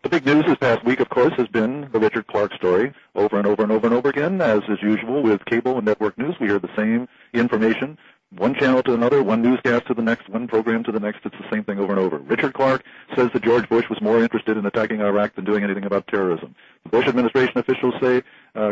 The big news this past week, of course, has been the Richard Clark story over and over and over and over again. As is usual with cable and network news, we hear the same information, one channel to another, one newscast to the next, one program to the next. It's the same thing over and over. Richard Clark says that George Bush was more interested in attacking Iraq than doing anything about terrorism. The Bush administration officials say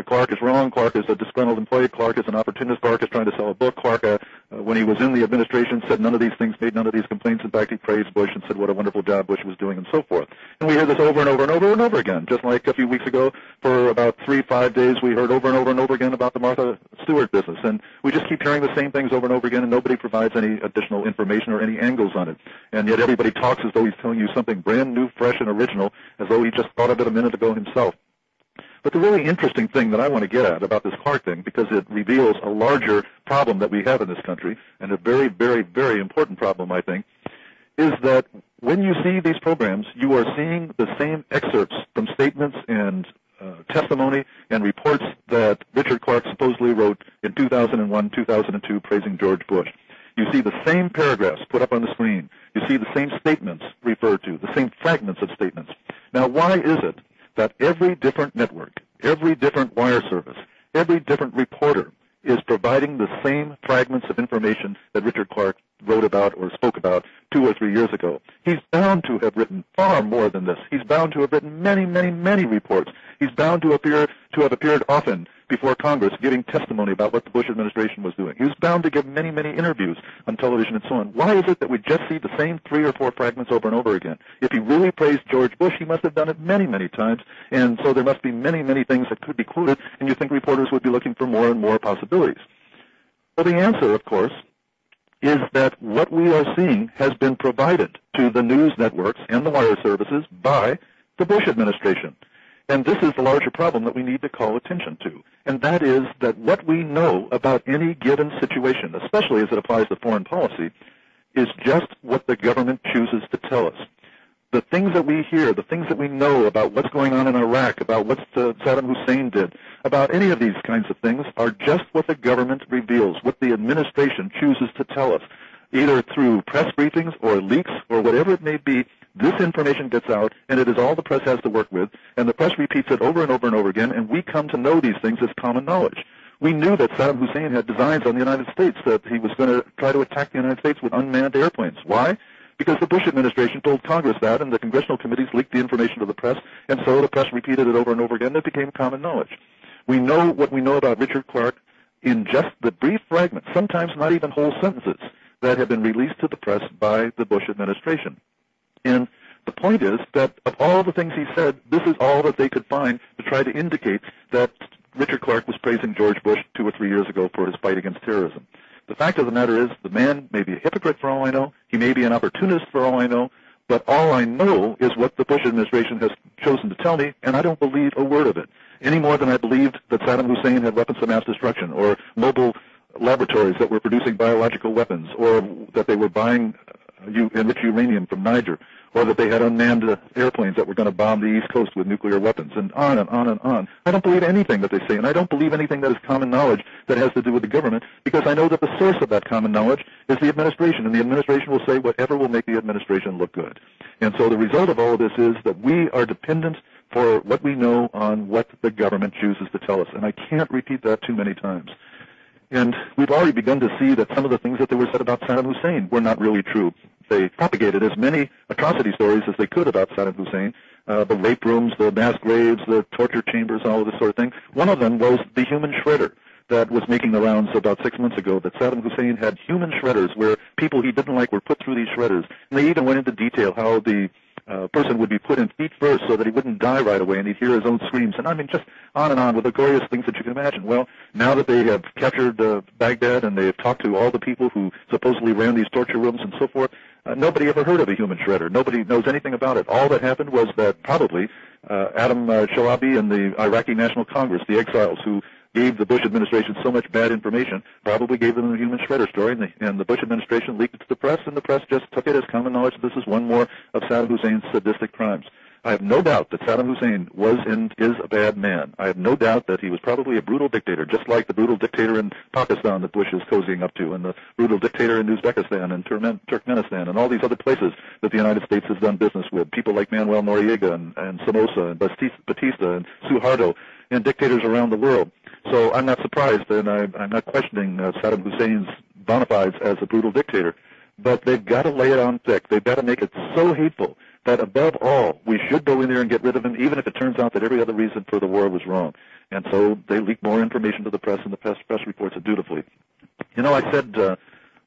Clark is wrong. Clark is a disgruntled employee. Clark is an opportunist. Clark is trying to sell a book. Clark, when he was in the administration, said none of these things, made none of these complaints. In fact, he praised Bush and said what a wonderful job Bush was doing and so forth. And we hear this over and over and over and over again. Just like a few weeks ago, for about 3-5 days, we heard over and over and over again about the Martha Stewart business. And we just keep hearing the same things over and over again, and nobody provides any additional information or any angles on it. And yet everybody talks as though he's telling you something brand new, fresh, and original, as though he just thought of it a minute ago himself. But the really interesting thing that I want to get at about this Clark thing, because it reveals a larger problem that we have in this country, and a very, very, very important problem, I think, is that when you see these programs, you are seeing the same excerpts from statements and testimony and reports that Richard Clark supposedly wrote in 2001, 2002, praising George Bush. You see the same paragraphs put up on the screen. You see the same statements referred to, the same fragments of statements. Now, why is it that every different network, every different wire service, every different reporter is providing the same fragments of information that Richard Clark wrote about or spoke about 2 or 3 years ago? He's bound to have written far more than this. He's bound to have written many, many, many reports. He's bound to have appeared often before Congress giving testimony about what the Bush administration was doing. He was bound to give many, many interviews on television and so on. Why is it that we just see the same 3 or 4 fragments over and over again? If he really praised George Bush, he must have done it many, many times, and so there must be many, many things that could be quoted, and you think reporters would be looking for more and more possibilities. Well, the answer, of course, is that what we are seeing has been provided to the news networks and the wire services by the Bush administration. And this is the larger problem that we need to call attention to. And that is that what we know about any given situation, especially as it applies to foreign policy, is just what the government chooses to tell us. The things that we hear, the things that we know about what's going on in Iraq, about what Saddam Hussein did, about any of these kinds of things are just what the government reveals, what the administration chooses to tell us, either through press briefings or leaks or whatever it may be. This information gets out, and it is all the press has to work with, and the press repeats it over and over and over again, and we come to know these things as common knowledge. We knew that Saddam Hussein had designs on the United States, that he was going to try to attack the United States with unmanned airplanes. Why? Because the Bush administration told Congress that, and the congressional committees leaked the information to the press, and so the press repeated it over and over again, and it became common knowledge. We know what we know about Richard Clark in just the brief fragments, sometimes not even whole sentences, that have been released to the press by the Bush administration. And the point is that of all the things he said, this is all that they could find to try to indicate that Richard Clark was praising George Bush 2 or 3 years ago for his fight against terrorism. The fact of the matter is the man may be a hypocrite for all I know. He may be an opportunist for all I know. But all I know is what the Bush administration has chosen to tell me, and I don't believe a word of it, any more than I believed that Saddam Hussein had weapons of mass destruction or mobile laboratories that were producing biological weapons, or that they were buying enriched uranium from Niger, or that they had unmanned airplanes that were going to bomb the East Coast with nuclear weapons, and on and on and on. I don't believe anything that they say, and I don't believe anything that is common knowledge that has to do with the government, because I know that the source of that common knowledge is the administration, and the administration will say whatever will make the administration look good. And so the result of all of this is that we are dependent for what we know on what the government chooses to tell us, and I can't repeat that too many times. And we've already begun to see that some of the things that were said about Saddam Hussein were not really true. They propagated as many atrocity stories as they could about Saddam Hussein, the rape rooms, the mass graves, the torture chambers, all of this sort of thing. One of them was the human shredder that was making the rounds about 6 months ago, that Saddam Hussein had human shredders where people he didn't like were put through these shredders. And they even went into detail how the person would be put in feet first so that he wouldn't die right away and he'd hear his own screams. And I mean, just on and on with the glorious things that you can imagine. Well, now that they have captured Baghdad and they have talked to all the people who supposedly ran these torture rooms and so forth, nobody ever heard of a human shredder. Nobody knows anything about it. All that happened was that probably Adam Shalabi and the Iraqi National Congress, the exiles who gave the Bush administration so much bad information, probably gave them a human shredder story, and the Bush administration leaked it to the press, and the press just took it as common knowledge that this is one more of Saddam Hussein's sadistic crimes. I have no doubt that Saddam Hussein was and is a bad man. I have no doubt that he was probably a brutal dictator, just like the brutal dictator in Pakistan that Bush is cozying up to, and the brutal dictator in Uzbekistan and Turkmenistan and all these other places that the United States has done business with, people like Manuel Noriega and Somoza and Batista and Suharto and dictators around the world. So I'm not surprised, and I'm not questioning Saddam Hussein's bona fides as a brutal dictator. But they've got to lay it on thick. They've got to make it so hateful that, above all, we should go in there and get rid of him, even if it turns out that every other reason for the war was wrong. And so they leak more information to the press, and the press reports it dutifully. You know, I said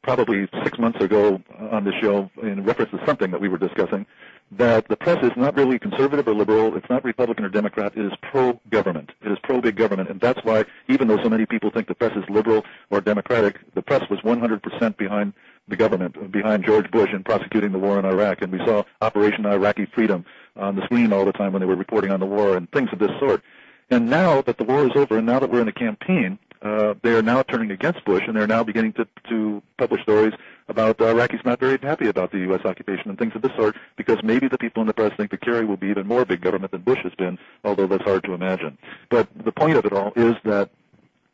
probably 6 months ago on this show, in reference to something that we were discussing, that the press is not really conservative or liberal, it's not Republican or Democrat, it is pro-government. It is pro-big government, and that's why, even though so many people think the press is liberal or Democratic, the press was 100% behind the government, behind George Bush in prosecuting the war in Iraq, and we saw Operation Iraqi Freedom on the screen all the time when they were reporting on the war and things of this sort. And now that the war is over, and now that we're in a campaign, they are now turning against Bush, and they're now beginning to publish stories about Iraqis not very happy about the U.S. occupation and things of this sort, because maybe the people in the press think that Kerry will be even more big government than Bush has been, although that's hard to imagine. But the point of it all is that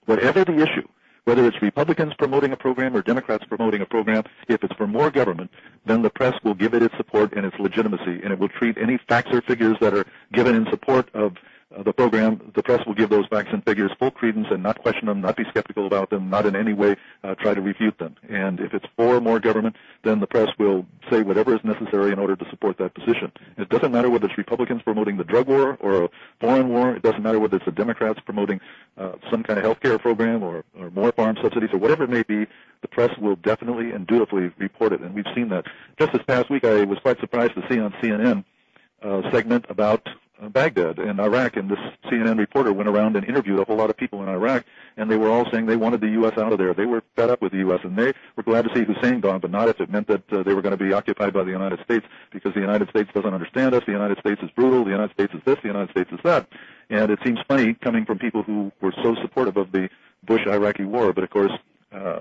whatever the issue, whether it's Republicans promoting a program or Democrats promoting a program, if it's for more government, then the press will give it its support and its legitimacy, and it will treat any facts or figures that are given in support of the program. The press will give those facts and figures full credence and not question them, not be skeptical about them, not in any way try to refute them. And if it's for more government, then the press will say whatever is necessary in order to support that position. It doesn't matter whether it's Republicans promoting the drug war or a foreign war. It doesn't matter whether it's the Democrats promoting some kind of health care program or more farm subsidies or whatever it may be. The press will definitely and dutifully report it, and we've seen that. Just this past week, I was quite surprised to see on CNN a segment about Baghdad and Iraq, and this CNN reporter went around and interviewed a whole lot of people in Iraq, and they were all saying they wanted the U.S. out of there. They were fed up with the U.S., and they were glad to see Hussein gone, but not if it meant that they were going to be occupied by the United States, because the United States doesn't understand us, the United States is brutal, the United States is this, the United States is that. And it seems funny coming from people who were so supportive of the Bush-Iraqi war, but of course,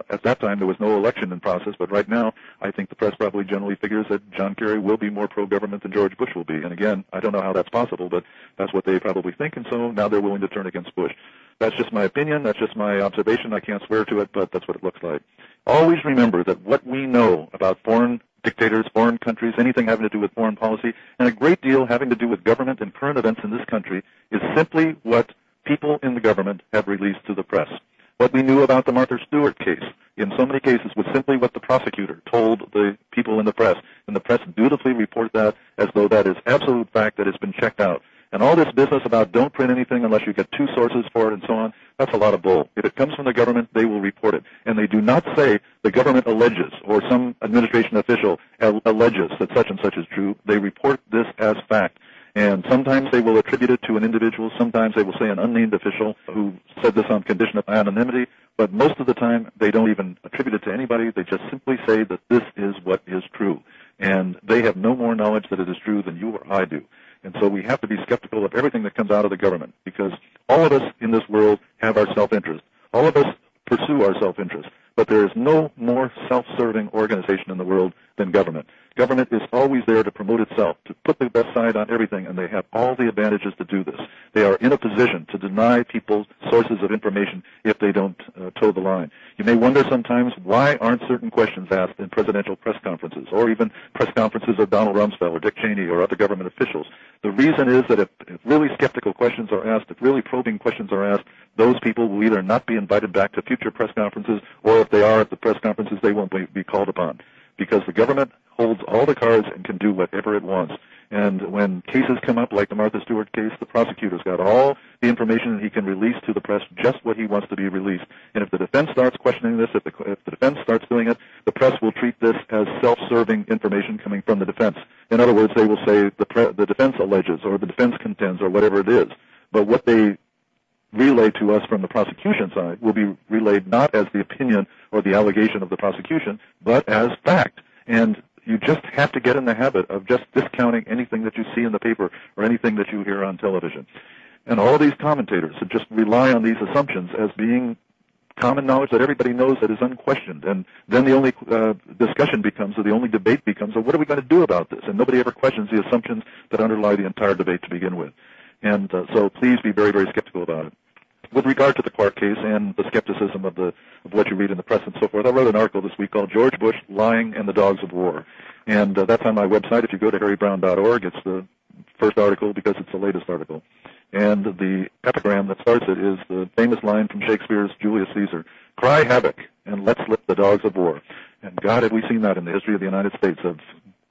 at that time, there was no election in process, but right now, I think the press probably generally figures that John Kerry will be more pro-government than George Bush will be. And again, I don't know how that's possible, but that's what they probably think, and so now they're willing to turn against Bush. That's just my opinion. That's just my observation. I can't swear to it, but that's what it looks like. Always remember that what we know about foreign dictators, foreign countries, anything having to do with foreign policy, and a great deal having to do with government and current events in this country is simply what people in the government have released to the press. What we knew about the Martha Stewart case, in so many cases, was simply what the prosecutor told the people in the press, and the press dutifully report that as though that is absolute fact that has been checked out. And all this business about don't print anything unless you get two sources for it and so on, that's a lot of bull. If it comes from the government, they will report it. And they do not say the government alleges or some administration official alleges that such and such is true. They report this as fact. And sometimes they will attribute it to an individual. Sometimes they will say an unnamed official who said this on condition of anonymity. But most of the time, they don't even attribute it to anybody. They just simply say that this is what is true. And they have no more knowledge that it is true than you or I do. And so we have to be skeptical of everything that comes out of the government, because all of us in this world have our self-interest. All of us pursue our self-interest. But there is no more self-serving organization in the world than government. Government is always there to promote itself, to put the best side on everything, and they have all the advantages to do this. They are in a position to deny people sources of information if they don't toe the line. You may wonder sometimes, why aren't certain questions asked in presidential press conferences, or even press conferences of Donald Rumsfeld or Dick Cheney or other government officials? The reason is that if really skeptical questions are asked, if really probing questions are asked, those people will either not be invited back to future press conferences, or if they are at the press conferences, they won't be called upon, because the government holds all the cards and can do whatever it wants. And when cases come up like the Martha Stewart case, the prosecutor's got all the information, and he can release to the press just what he wants to be released. And if the defense starts questioning this, if the defense starts doing it, the press will treat this as self-serving information coming from the defense. In other words, they will say the defense alleges, or the defense contends, or whatever it is. But what they relay to us from the prosecution side will be relayed not as the opinion or the allegation of the prosecution, but as fact. And you just have to get in the habit of just discounting anything that you see in the paper or anything that you hear on television. And all of these commentators who just rely on these assumptions as being common knowledge that everybody knows that is unquestioned. And then the only discussion becomes, or the only debate becomes, what are we going to do about this? And nobody ever questions the assumptions that underlie the entire debate to begin with. And so please be very, very skeptical about it. With regard to the Clark case and the skepticism of what you read in the press and so forth, I wrote an article this week called George Bush, Lying and the Dogs of War. And that's on my website. If you go to harrybrown.org, it's the first article because it's the latest article. And the epigram that starts it is the famous line from Shakespeare's Julius Caesar, "Cry havoc and let slip the dogs of war." And God, have we seen that in the history of the United States, of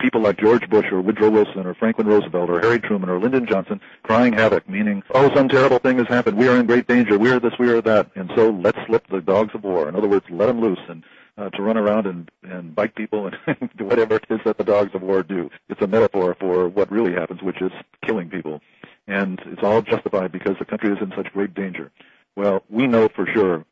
people like George Bush or Woodrow Wilson or Franklin Roosevelt or Harry Truman or Lyndon Johnson crying havoc, meaning, oh, some terrible thing has happened. We are in great danger. We are this, we are that. And so let's slip the dogs of war. In other words, let them loose and to run around and bite people and do whatever it is that the dogs of war do. It's a metaphor for what really happens, which is killing people. And it's all justified because the country is in such great danger. Well, we know for sure,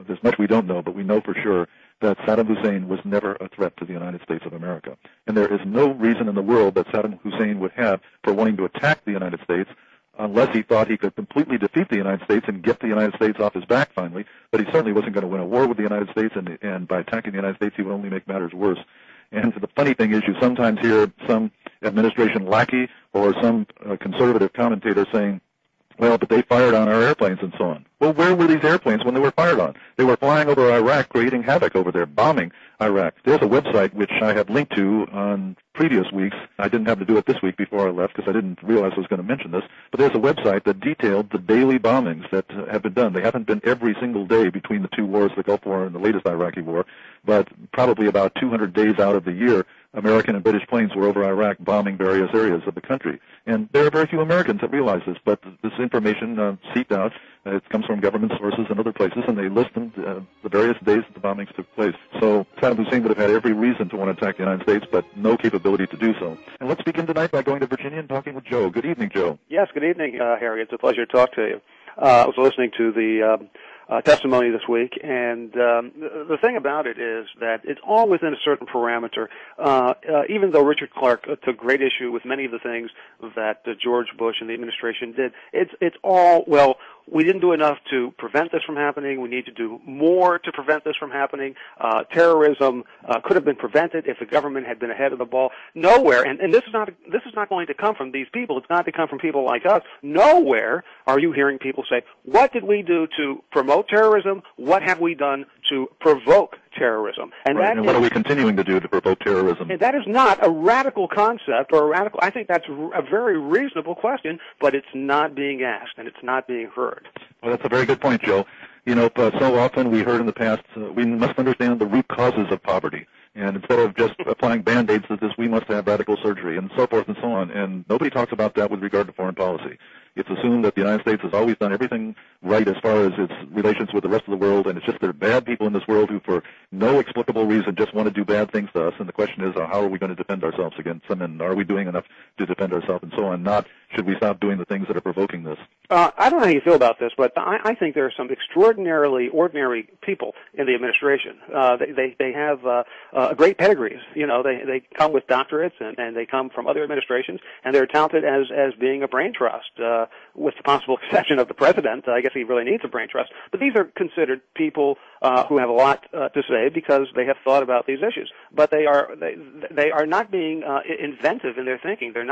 there's much we don't know, but we know for sure that Saddam Hussein was never a threat to the United States of America. And there is no reason in the world that Saddam Hussein would have for wanting to attack the United States unless he thought he could completely defeat the United States and get the United States off his back finally. But he certainly wasn't going to win a war with the United States, and by attacking the United States, he would only make matters worse. And the funny thing is you sometimes hear some administration lackey or some conservative commentator saying, well, but they fired on our airplanes and so on. Well, where were these airplanes when they were fired on? They were flying over Iraq, creating havoc over there, bombing Iraq. There's a website which I have linked to on previous weeks. I didn't have to do it this week before I left because I didn't realize I was going to mention this. But there's a website that detailed the daily bombings that have been done. They haven't been every single day between the two wars, the Gulf War and the latest Iraqi war, but probably about 200 days out of the year, American and British planes were over Iraq bombing various areas of the country. And there are very few Americans that realize this, but this information seeped out. It comes from government sources and other places, and they list them, the various days that the bombings took place. So Saddam Hussein would have had every reason to want to attack the United States, but no capability to do so. And let's begin tonight by going to Virginia and talking with Joe. Good evening, Joe. Yes, good evening, Harry. It's a pleasure to talk to you. I was listening to the testimony this week, and the thing about it is that it's all within a certain parameter. Even though Richard Clark took great issue with many of the things that George Bush and the administration did, it's all, well, we didn't do enough to prevent this from happening. We need to do more to prevent this from happening. Terrorism could have been prevented if the government had been ahead of the ball. Nowhere, and this is not going to come from these people. It's not to come from people like us. Nowhere are you hearing people say, what did we do to promote terrorism? What have we done to provoke terrorism? And, right. And what are we continuing to do to provoke terrorism? And that is not a radical concept or a radical. I think that's a very reasonable question, but it's not being asked and it's not being heard. Well, that's a very good point, Joe. You know, so often we heard in the past, we must understand the root causes of poverty. And instead of just applying Band-Aids to this, we must have radical surgery and so forth and so on. And nobody talks about that with regard to foreign policy. It's assumed that the United States has always done everything right as far as its relations with the rest of the world, and it's just there are bad people in this world who, for no explicable reason, just want to do bad things to us. And the question is, how are we going to defend ourselves against them, and are we doing enough to defend ourselves and so on? Not, should we stop doing the things that are provoking this? I don't know how you feel about this, but I think there are some extraordinarily ordinary people in the administration. They have great pedigrees. You know, they come with doctorates and they come from other administrations, and they're touted as being a brain trust. With the possible exception of the president, I guess he really needs a brain trust. But these are considered people who have a lot to say because they have thought about these issues. But they are not being inventive in their thinking. They're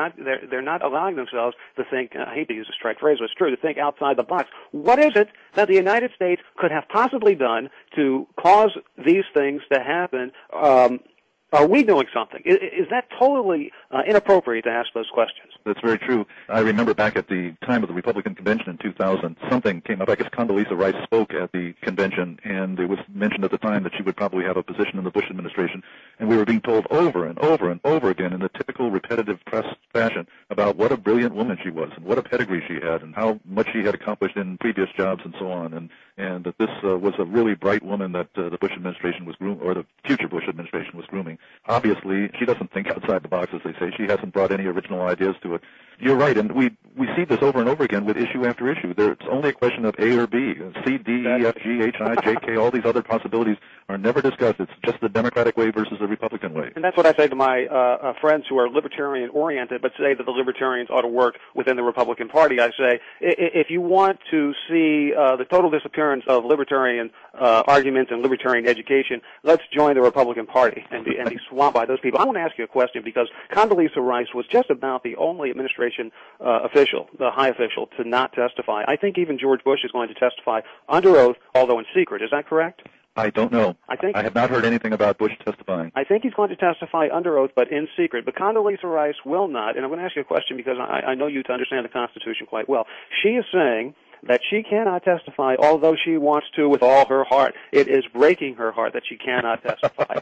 not allowing themselves to think. I hate to use a strike phrase, but it's true, to think outside the box. What is it that the United States could have possibly done to cause these things to happen? Are we doing something? Is that totally inappropriate to ask those questions? That's very true. I remember back at the time of the Republican convention in 2000, something came up. I guess Condoleezza Rice spoke at the convention, and it was mentioned at the time that she would probably have a position in the Bush administration. And we were being told over and over and over again in the typical repetitive press fashion about what a brilliant woman she was and what a pedigree she had and how much she had accomplished in previous jobs and so on. And that this was a really bright woman that the Bush administration was grooming, or the future Bush administration was grooming. Obviously, she doesn't think outside the box, as they say. She hasn't brought any original ideas to it. You're right, and we see this over and over again with issue after issue. It's only a question of A or B. C, D, E, F, G, H, I, J, K, all these other possibilities are never discussed. It's just the Democratic way versus the Republican way. And that's what I say to my friends who are libertarian-oriented but say that the libertarians ought to work within the Republican Party. I say, if you want to see the total disappearance of libertarian arguments and libertarian education, let's join the Republican Party and be swamped by those people. I want to ask you a question because Condoleezza Rice was just about the only administration official, the high official, to not testify. I think even George Bush is going to testify under oath, although in secret. Is that correct? I don't know. I have not heard anything about Bush testifying. I think he's going to testify under oath, but in secret. But Condoleezza Rice will not. And I'm going to ask you a question because I know you to understand the Constitution quite well. She is saying that she cannot testify, although she wants to with all her heart. It is breaking her heart that she cannot testify.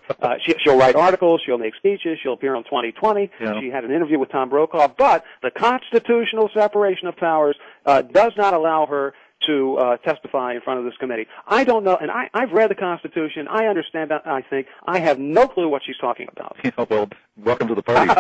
She'll write articles, she'll make speeches, she'll appear on 2020. Yeah. She had an interview with Tom Brokaw, but the constitutional separation of powers does not allow her to testify in front of this committee. I don't know, and I've read the Constitution. I understand that, I think. I have no clue what she's talking about. Well, welcome to the party.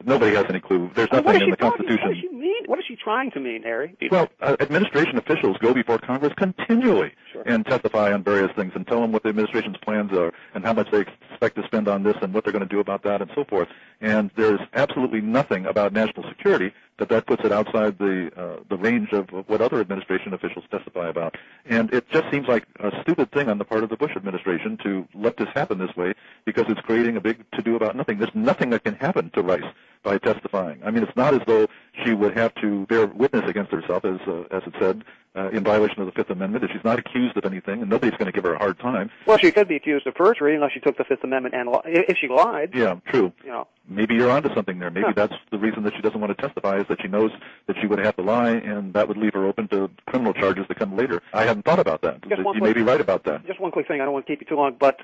Nobody has any clue. There's nothing in the Constitution. What does she mean? What is she trying to mean, Harry? Well, administration officials go before Congress continually and testify on various things and tell them what the administration's plans are and how much they expect to spend on this and what they're going to do about that and so forth. And there's absolutely nothing about national security that puts it outside the range of what other administration officials testify about. And it just seems like a stupid thing on the part of the Bush administration to let this happen this way because it's creating a big to-do about nothing. There's nothing that can happen to Rice by testifying. I mean, it's not as though she would have to bear witness against herself, as it said, in violation of the Fifth Amendment. If she's not accused of anything, and nobody's going to give her a hard time. Well, she could be accused of perjury unless she took the Fifth Amendment and if she lied. Yeah, true. You know. Maybe you're onto something there. Maybe that's the reason that she doesn't want to testify is that she knows that she would have to lie, and that would leave her open to criminal charges that come later. I hadn't thought about that. You may be right about that. Just one quick thing. I don't want to keep you too long, but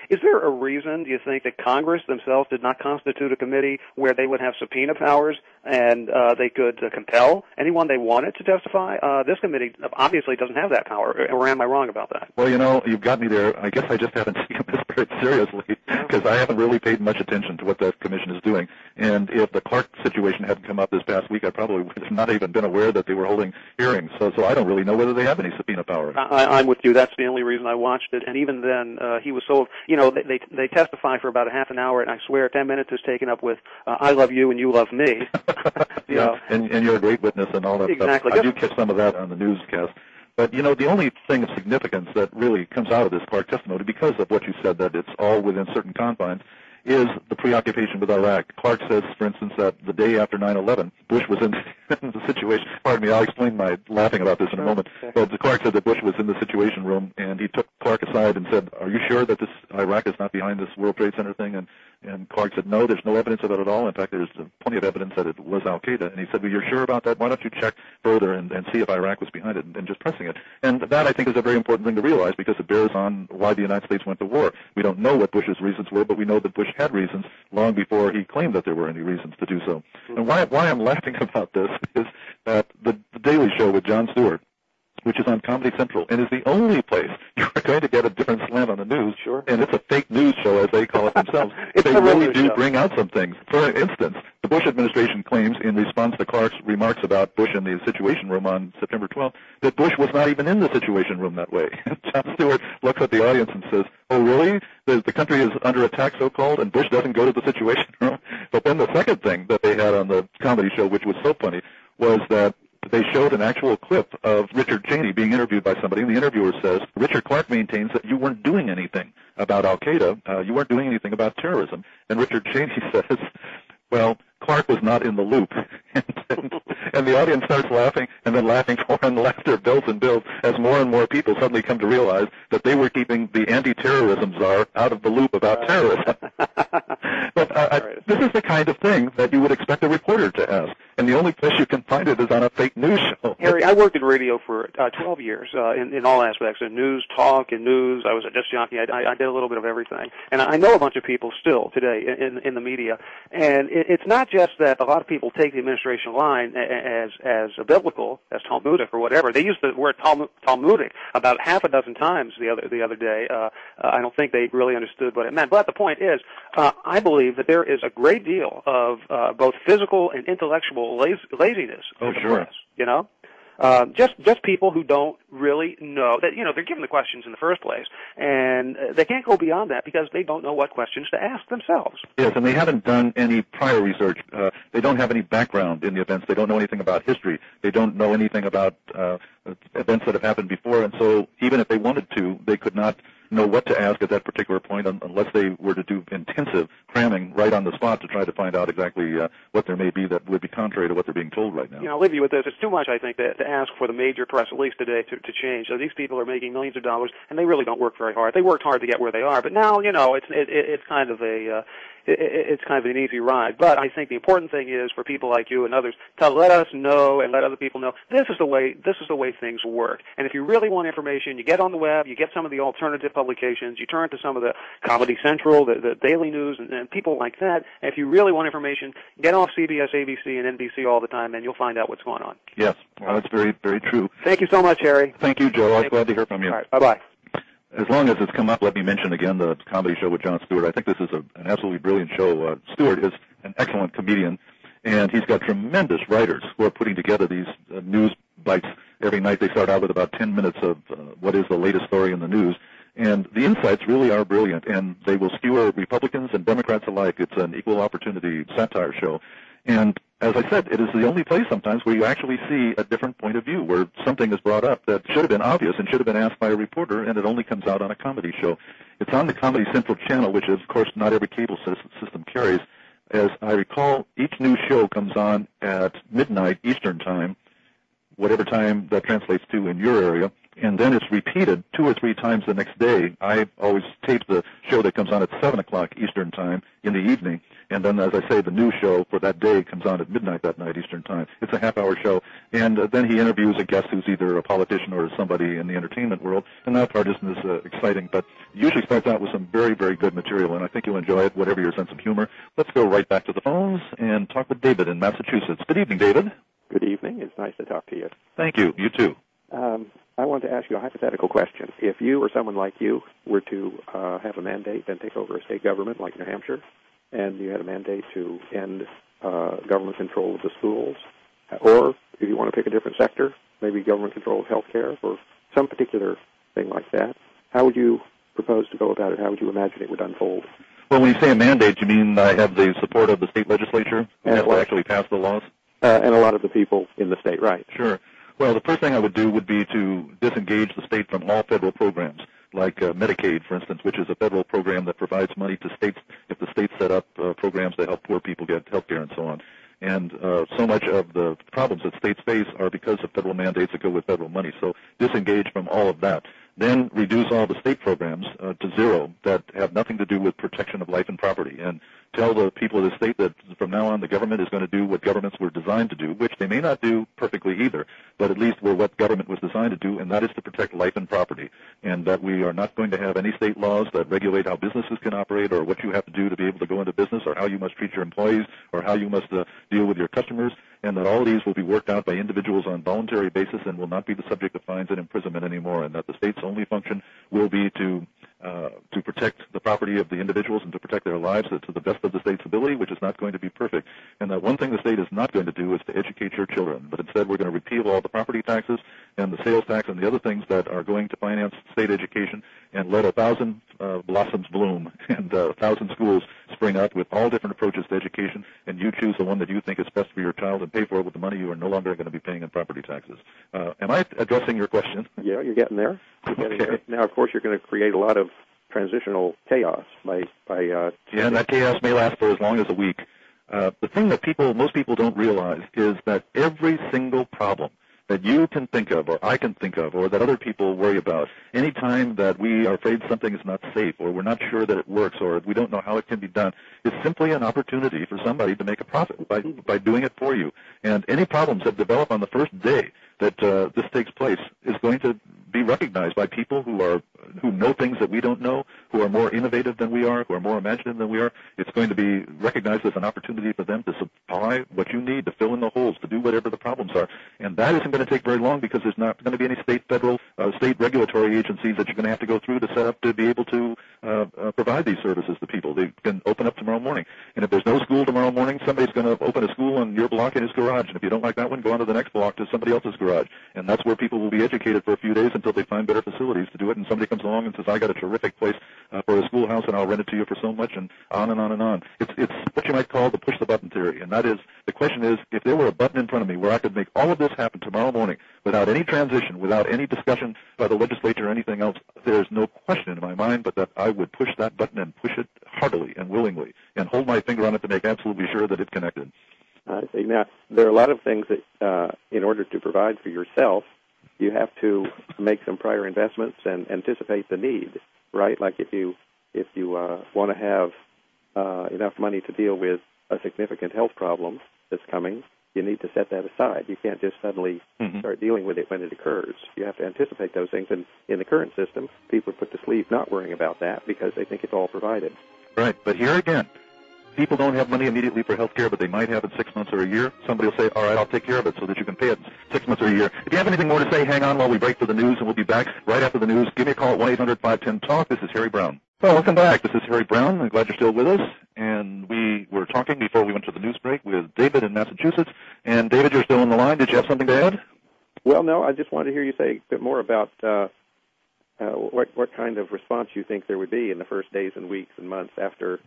is there a reason, do you think, that Congress themselves did not constitute a committee where they would have subpoena powers and they could compel anyone they wanted to testify? This committee obviously doesn't have that power, or am I wrong about that? Well, you've got me there. I guess I just haven't taken this very seriously because I haven't really paid much attention to what that commission is doing. And if the Clark situation hadn't come up this past week, I probably would have not even been aware that they were holding hearings. So I don't really know whether they have any subpoena power. I'm with you. That's the only reason I watched it. And even then, he was so, they testify for about a half an hour, and I swear 10 minutes is taken up with I love you and you love me. And you're a great witness and all that exactly. stuff. I do catch some of that on the newscast. But, the only thing of significance that really comes out of this Clark testimony, because of what you said, that it's all within certain confines, is the preoccupation with Iraq. Clark says, for instance, that the day after 9/11, Bush was in the situation. Pardon me, I'll explain my laughing about this in a moment. But Clark said that Bush was in the Situation Room, and he took Clark aside and said, "Are you sure that this Iraq is not behind this World Trade Center thing?" And Clark said, "No, there's no evidence of it at all. In fact, there's plenty of evidence that it was Al-Qaeda." And he said, "Well, you're sure about that? Why don't you check further and see if Iraq was behind it and just pressing it?" And that, I think, is a very important thing to realize because it bears on why the United States went to war. We don't know what Bush's reasons were, but we know that Bush had reasons long before he claimed that there were any reasons to do so. And why I'm laughing about this is that the Daily Show with Jon Stewart, which is on Comedy Central, and is the only place you're going to get a different slant on the news. Sure. And it's a fake news show, as they call it themselves. They really do bring out some things. For instance, the Bush administration claims, in response to Clark's remarks about Bush in the Situation Room on September 12th, that Bush was not even in the Situation Room that way. Jon Stewart looks at the audience and says, "Oh, really? The country is under attack, so-called, and Bush doesn't go to the Situation Room?" But then the second thing that they had on the comedy show, which was so funny, was that they showed an actual clip of Richard Cheney being interviewed by somebody, and the interviewer says, "Richard Clark maintains that you weren't doing anything about Al-Qaeda. You weren't doing anything about terrorism." And Richard Cheney says, "Well, Clark was not in the loop." And the audience starts laughing, and then laughing more, and the laughter builds and builds as more and more people suddenly come to realize that they were keeping the anti-terrorism czar out of the loop about terrorism. But this is the kind of thing that you would expect a reporter to ask, and the only place you can find it is on a fake news show. Harry, I worked in radio for 12 years in all aspects, in news, talk, and news. I was a disc jockey. I did a little bit of everything. And I know a bunch of people still today in the media. And it's not just that a lot of people take the administration line as biblical, as Talmudic or whatever. They used the word Talmudic about half a dozen times the other day. I don't think they really understood what it meant. But the point is, I believe that there is a great deal of both physical and intellectual laziness. Oh, sure. Press, Just people who don't really know that, they're given the questions in the first place, and they can't go beyond that because they don't know what questions to ask themselves. Yes, and they haven't done any prior research. They don't have any background in the events. They don't know anything about history. They don't know anything about events that have happened before, and so even if they wanted to, they could not know what to ask at that particular point unless they were to do intensive cramming right on the spot to try to find out exactly what there may be that would be contrary to what they're being told right now. I'll leave you with this. It's too much, I think, to ask for the major press, at least today, to change. So these people are making millions of dollars, and they really don't work very hard. They worked hard to get where they are, but now, it's kind of it's kind of an easy ride. But I think the important thing is for people like you and others to let us know and let other people know this is the way things work. And if you really want information, you get on the web, you get some of the alternative publications, you turn to some of the Comedy Central, the Daily News, and people like that. And if you really want information, get off CBS, ABC, and NBC all the time, and you'll find out what's going on. Yes, well, that's very, very true. Thank you so much, Harry. Thank you, Joe. I was glad to hear from you. All right, bye-bye. As long as it's come up, let me mention again the comedy show with Jon Stewart. I think this is an absolutely brilliant show. Stewart is an excellent comedian, and he's got tremendous writers who are putting together these news bites. Every night they start out with about 10 minutes of what is the latest story in the news. And the insights really are brilliant, and they will skewer Republicans and Democrats alike. It's an equal opportunity satire show. And as I said, it is the only place sometimes where you actually see a different point of view, where something is brought up that should have been obvious and should have been asked by a reporter, and it only comes out on a comedy show. It's on the Comedy Central channel, which, of course, not every cable system carries. As I recall, each new show comes on at midnight Eastern Time, whatever time that translates to in your area, and then it's repeated 2 or 3 times the next day. I always tape the show that comes on at 7 o'clock Eastern Time in the evening, and then, as I say, the new show for that day comes on at midnight that night Eastern Time. It's a half-hour show, and then he interviews a guest who's either a politician or somebody in the entertainment world, and that part isn't as exciting, but usually starts out with some very, very good material, and I think you'll enjoy it, whatever your sense of humor. Let's go right back to the phones and talk with David in Massachusetts. Good evening, David. Good evening. It's nice to talk to you. Thank you. You too. I want to ask you a hypothetical question. If you or someone like you were to have a mandate and take over a state government like New Hampshire, and you had a mandate to end government control of the schools, or if you want to pick a different sector, maybe government control of health care or some particular thing like that, how would you propose to go about it? How would you imagine it would unfold? Well, when you say a mandate, you mean I have the support of the state legislature who has to actually pass the laws? And a lot of the people in the state, right? Sure. Well, the first thing I would do would be to disengage the state from all federal programs, like Medicaid, for instance, which is a federal program that provides money to states if the states set up programs to help poor people get health care and so on. And so much of the problems that states face are because of federal mandates that go with federal money. So disengage from all of that. Then reduce all the state programs to zero that have nothing to do with protection of life and property, and tell the people of the state that from now on the government is going to do what governments were designed to do, which they may not do perfectly either, but at least were what government was designed to do, and that is to protect life and property, and that we are not going to have any state laws that regulate how businesses can operate or what you have to do to be able to go into business or how you must treat your employees or how you must deal with your customers, and that all of these will be worked out by individuals on voluntary basis and will not be the subject of fines and imprisonment anymore, and that the state's only function will be to protect the property of the individuals and to protect their lives to the best of the state's ability, which is not going to be perfect. And that one thing the state is not going to do is to educate your children, but instead we're going to repeal all the property taxes and the sales tax and the other things that are going to finance state education and let 1,000 blossoms bloom and 1,000 schools spring up with all different approaches to education, and you choose the one that you think is best for your child and pay for it with the money you are no longer going to be paying in property taxes. Am I addressing your question? Yeah, you're getting there. Okay. Now, of course, you're going to create a lot of transitional chaos by yeah, and that chaos may last for as long as a week. The thing that most people don't realize is that every single problem that you can think of or I can think of or that other people worry about, any time that we are afraid something is not safe or we're not sure that it works or we don't know how it can be done, is simply an opportunity for somebody to make a profit by doing it for you. And any problems that develop on the first day that this takes place is going to be recognized by people who know things that we don't know, who are more innovative than we are, who are more imaginative than we are. It's going to be recognized as an opportunity for them to supply what you need, to fill in the holes, to do whatever the problems are. And that isn't going to take very long because there's not going to be any state regulatory agencies that you're going to have to go through to set up to be able to provide these services to people. They can open up tomorrow morning. And if there's no school tomorrow morning, somebody's going to open a school on your block in his garage. And if you don't like that one, go on to the next block to somebody else's garage. And that's where people will be educated for a few days until they find better facilities to do it. And somebody comes along and says, I got a terrific place for a schoolhouse, and I'll rent it to you for so much, and on and on and on. It's what you might call the push-the-button theory. And that is, the question is, if there were a button in front of me where I could make all of this happen tomorrow morning without any transition, without any discussion by the legislature or anything else, there's no question in my mind but that I would push that button and push it heartily and willingly and hold my finger on it to make absolutely sure that it connected. I see. Now, there are a lot of things that, in order to provide for yourself, you have to make some prior investments and anticipate the need, right? Like if you want to have enough money to deal with a significant health problem that's coming, you need to set that aside. You can't just suddenly start dealing with it when it occurs. You have to anticipate those things. And in the current system, people are put to sleep not worrying about that because they think it's all provided. Right. But here again, people don't have money immediately for health care, but they might have it 6 months or a year. Somebody will say, all right, I'll take care of it so that you can pay it 6 months or a year. If you have anything more to say, hang on while we break for the news, and we'll be back right after the news. Give me a call at 1-800-510-TALK. This is Harry Brown. Well, welcome back. This is Harry Brown. I'm glad you're still with us. And we were talking before we went to the news break with David in Massachusetts. And, David, you're still on the line. Did you have something to add? Well, no, I just wanted to hear you say a bit more about what kind of response you think there would be in the first days and weeks and months after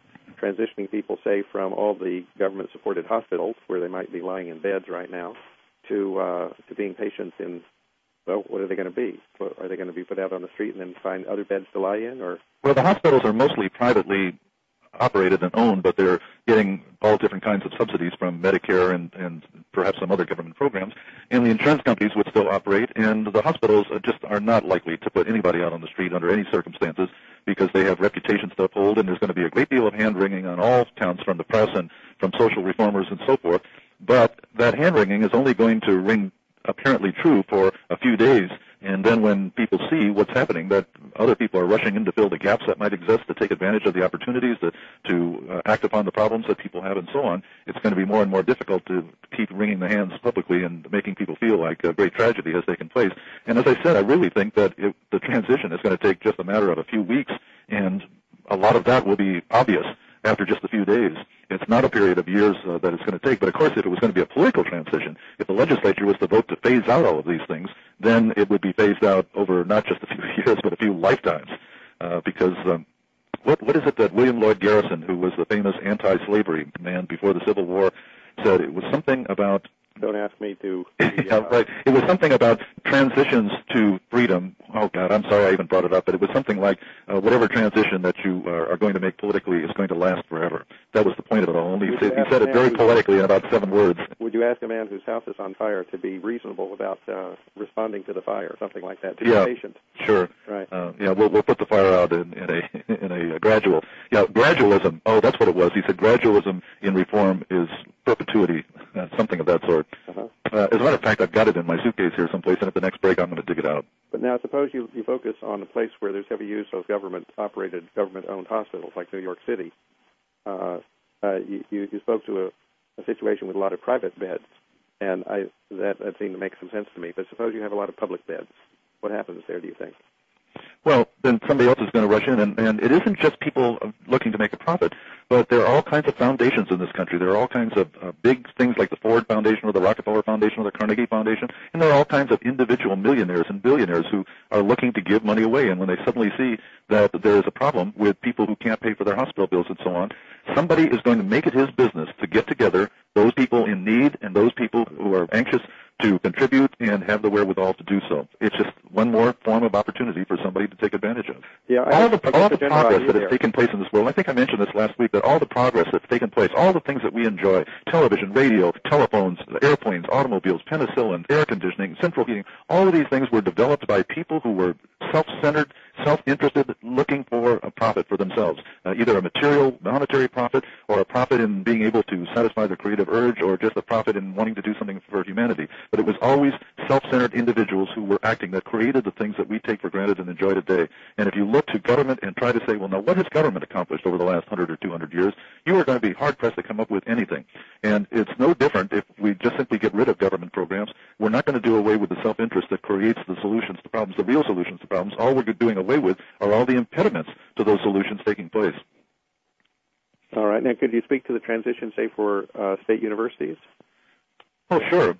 transitioning people, say, from all the government-supported hospitals, where they might be lying in beds right now, to being patients in, well, what are they going to be? Are they going to be put out on the street and then find other beds to lie in? Or Well, the hospitals are mostly privately operated and owned, but they're getting all different kinds of subsidies from Medicare and perhaps some other government programs. And the insurance companies would still operate, and the hospitals just are not likely to put anybody out on the street under any circumstances because they have reputations to uphold, and there's going to be a great deal of hand-wringing on all counts from the press and from social reformers and so forth. But that hand-wringing is only going to ring apparently true for a few days, and then when people see what's happening, that other people are rushing in to fill the gaps that might exist, to take advantage of the opportunities, to act upon the problems that people have and so on, it's going to be more and more difficult to keep wringing the hands publicly and making people feel like a great tragedy has taken place. And as I said, I really think that the transition is going to take just a matter of a few weeks, and a lot of that will be obvious after just a few days. It's not a period of years that it's going to take. But, of course, if it was going to be a political transition, if the legislature was to vote to phase out all of these things, then it would be phased out over not just a few years but a few lifetimes. Because what is it that William Lloyd Garrison, who was the famous anti-slavery man before the Civil War, said? It was something about... Don't ask me to... yeah, right. It was something about transitions to freedom. Oh, God, I'm sorry I even brought it up, but it was something like whatever transition that you are going to make politically is going to last forever. That was the point of it all. He said it very poetically in about 7 words. Would you ask a man whose house is on fire to be reasonable about responding to the fire, something like that, to be patient? Sure. Right. We'll put the fire out in a gradual. Yeah, gradualism. Oh, that's what it was. He said gradualism in reform is perpetuity, something of that sort. Uh-huh. As a matter of fact, I've got it in my suitcase here someplace, and at the next break I'm going to dig it out. But now suppose you focus on a place where there's heavy use of government-operated, government-owned hospitals like New York City. You spoke to a situation with a lot of private beds, and that seemed to make some sense to me. But suppose you have a lot of public beds. What happens there, do you think? Well, then somebody else is going to rush in, and it isn't just people looking to make a profit, but there are all kinds of foundations in this country. There are all kinds of big things like the Ford Foundation or the Rockefeller Foundation or the Carnegie Foundation, and there are all kinds of individual millionaires and billionaires who are looking to give money away, and when they suddenly see that there is a problem with people who can't pay for their hospital bills and so on, somebody is going to make it his business to get together those people in need and those people who are anxious to contribute and have the wherewithal to do so. It's just one more form of opportunity for somebody to take advantage of. Yeah, all the progress that has taken place in this world, I think I mentioned this last week, that all the progress that's taken place, all the things that we enjoy, television, radio, telephones, airplanes, automobiles, penicillin, air conditioning, central heating, all of these things were developed by people who were self-centered, self-interested, looking for a profit for themselves, either a material, monetary profit, or a profit in being able to satisfy their creative urge, or just a profit in wanting to do something for humanity. But it was always self-centered individuals who were acting that created the things that we take for granted and enjoy today. And if you look to government and try to say, well, now what has government accomplished over the last 100 or 200 years, you are going to be hard-pressed to come up with anything. And it's no different if we just simply get rid of government programs. We're not going to do away with the self-interest that creates the solutions to problems, the real solutions to problems. All we're doing away with are all the impediments to those solutions taking place. All right. Now, could you speak to the transition, say, for state universities? Oh, sure.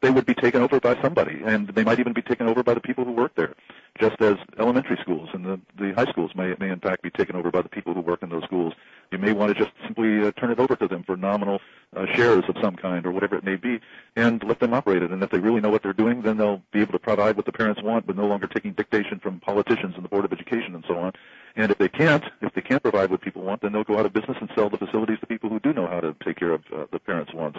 They would be taken over by somebody, and they might even be taken over by the people who work there, just as elementary schools and the high schools may in fact be taken over by the people who work in those schools. You may want to just simply turn it over to them for nominal shares of some kind or whatever it may be and let them operate it. And if they really know what they're doing, then they'll be able to provide what the parents want, but no longer taking dictation from politicians and the Board of Education and so on. And if they can't provide what people want, then they'll go out of business and sell the facilities to people who do know how to take care of the parents' wants.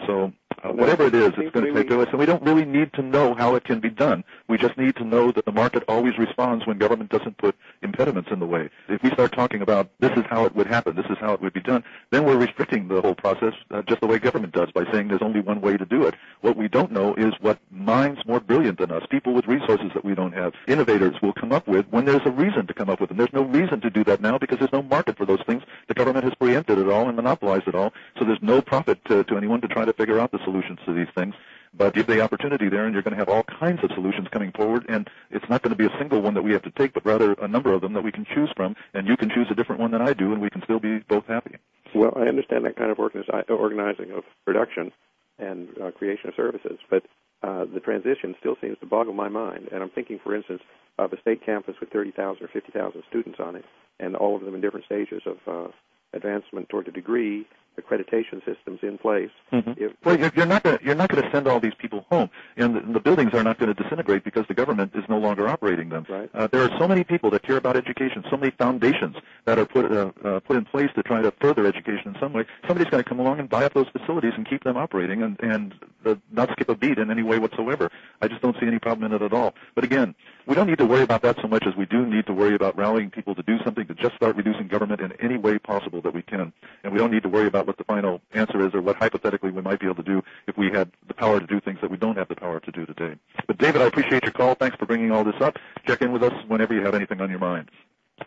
So whatever it is, it's going to take to us, and we don't really need to know how it can be done. We just need to know that the market always responds when government doesn't put impediments in the way. If we start talking about this is how it would happen, this is how it would be done, then we're restricting the whole process just the way government does by saying there's only one way to do it. What we don't know is what minds more brilliant than us, people with resources that we don't have, innovators will come up with when there's a reason to come up with them. There's no reason to do that now because there's no market for those things. The government has preempted it all and monopolized it all, so there's no profit to anyone to try to figure out the solutions to these things. But give the opportunity there, and you're going to have all kinds of solutions coming forward, and it's not going to be a single one that we have to take, but rather a number of them that we can choose from, and you can choose a different one than I do, and we can still be both happy. Well, I understand that kind of organizing of production and creation of services, but the transition still seems to boggle my mind. And I'm thinking, for instance, of a state campus with 30,000 or 50,000 students on it, and all of them in different stages of advancement toward a degree, accreditation systems in place. Mm-hmm. Well, you're not going to send all these people home, and the buildings are not going to disintegrate because the government is no longer operating them. Right. There are so many people that care about education, so many foundations that are put in place to try to further education in some way. Somebody's going to come along and buy up those facilities and keep them operating and not skip a beat in any way whatsoever. I just don't see any problem in it at all. But again, we don't need to worry about that so much as we do need to worry about rallying people to do something, to just start reducing government in any way possible that we can. And we don't need to worry about what the final answer is or what hypothetically we might be able to do if we had the power to do things that we don't have the power to do today. But David, I appreciate your call. Thanks for bringing all this up. Check in with us whenever you have anything on your mind.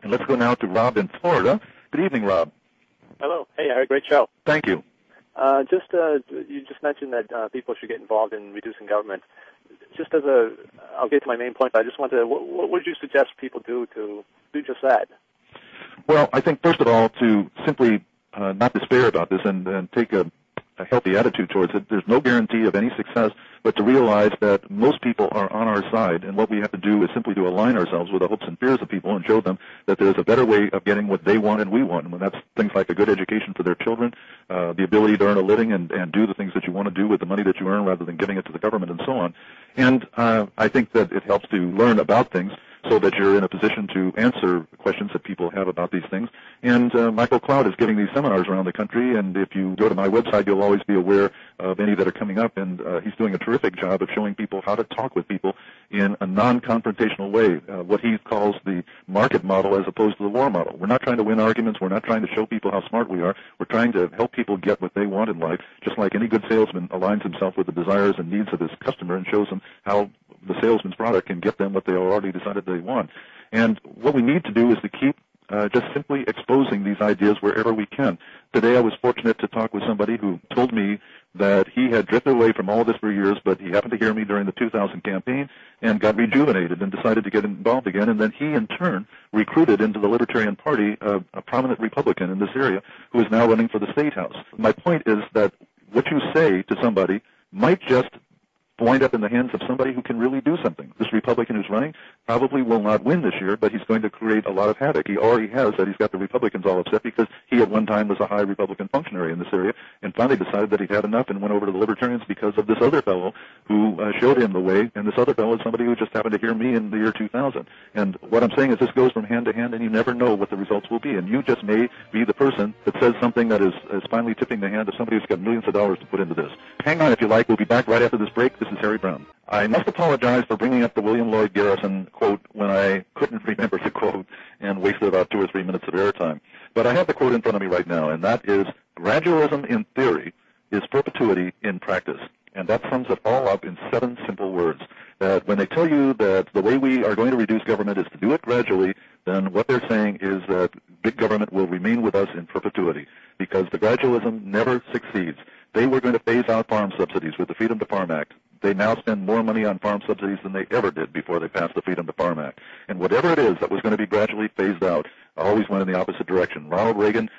And let's go now to Rob in Florida. Good evening, Rob. Hello. Hey, I had a great show. Thank you. You just mentioned that people should get involved in reducing government. Just as I'll get to my main point, but I just wanted to, what would you suggest people do to do just that? Well, I think, first of all, to simply not despair about this and take a healthy attitude towards it. There's no guarantee of any success, but to realize that most people are on our side, and what we have to do is simply to align ourselves with the hopes and fears of people and show them that there's a better way of getting what they want and we want, and that's things like a good education for their children, the ability to earn a living and do the things that you want to do with the money that you earn rather than giving it to the government and so on. And I think that it helps to learn about things so that you're in a position to answer questions that people have about these things. And Michael Cloud is giving these seminars around the country, and if you go to my website, you'll always be aware of any that are coming up, and he's doing a terrific job of showing people how to talk with people in a non-confrontational way, what he calls the market model as opposed to the war model. We're not trying to win arguments. We're not trying to show people how smart we are. We're trying to help people get what they want in life, just like any good salesman aligns himself with the desires and needs of his customer and shows them how the salesman's product can get them what they already decided they want. And what we need to do is to keep just simply exposing these ideas wherever we can. Today I was fortunate to talk with somebody who told me that he had drifted away from all this for years, but he happened to hear me during the 2000 campaign and got rejuvenated and decided to get involved again. And then he, in turn, recruited into the Libertarian Party a prominent Republican in this area who is now running for the State House. My point is that what you say to somebody might just wind up in the hands of somebody who can really do something. This Republican who's running probably will not win this year, but he's going to create a lot of havoc. He already has that. He's got the Republicans all upset because he at one time was a high Republican functionary in this area and finally decided that he'd had enough and went over to the Libertarians because of this other fellow who showed him the way, and this other fellow is somebody who just happened to hear me in the year 2000. And what I'm saying is this goes from hand to hand, and you never know what the results will be, and you just may be the person that says something that is finally tipping the hand of somebody who's got millions of dollars to put into this. Hang on if you like. We'll be back right after this break. This is Harry Brown. I must apologize for bringing up the William Lloyd Garrison quote when I couldn't remember the quote and wasted about 2 or 3 minutes of airtime. But I have the quote in front of me right now, and that is, "Gradualism in theory is perpetuity in practice." And that sums it all up in 7 simple words. That when they tell you that the way we are going to reduce government is to do it gradually, then what they're saying is that big government will remain with us in perpetuity, because the gradualism never succeeds. They were going to phase out farm subsidies with the Freedom to Farm Act. They now spend more money on farm subsidies than they ever did before they passed the Freedom to Farm Act. And whatever it is that was going to be gradually phased out always went in the opposite direction. Ronald Reagan,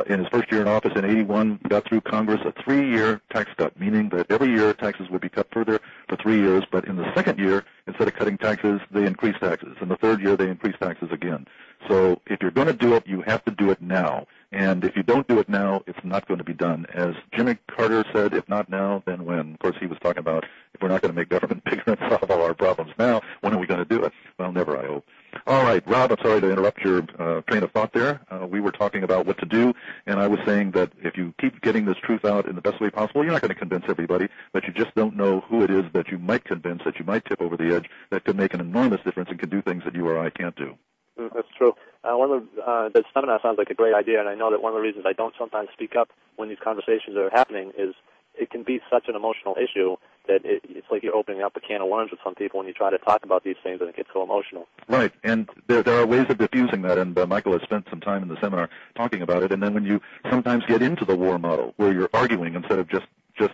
in his first year in office in 81, got through Congress a 3-year tax cut, meaning that every year taxes would be cut further for 3 years, but in the second year, instead of cutting taxes, they increased taxes. In the third year, they increased taxes again. So if you're going to do it, you have to do it now. And if you don't do it now, it's not going to be done. As Jimmy Carter said, if not now, then when? Of course, he was talking about if we're not going to make government bigger and solve all our problems now, when are we going to do it? Well, never, I hope. All right, Rob, I'm sorry to interrupt your train of thought there. We were talking about what to do, and I was saying that if you keep getting this truth out in the best way possible, you're not going to convince everybody, but you just don't know who it is that you might convince, that you might tip over the edge, that could make an enormous difference and can do things that you or I can't do. That's true. One of the seminar sounds like a great idea, and I know that one of the reasons I don't sometimes speak up when these conversations are happening is it can be such an emotional issue that it's like you're opening up a can of worms with some people when you try to talk about these things, and it gets so emotional. Right, and there are ways of diffusing that, and Michael has spent some time in the seminar talking about it, and then when you sometimes get into the war model, where you're arguing instead of just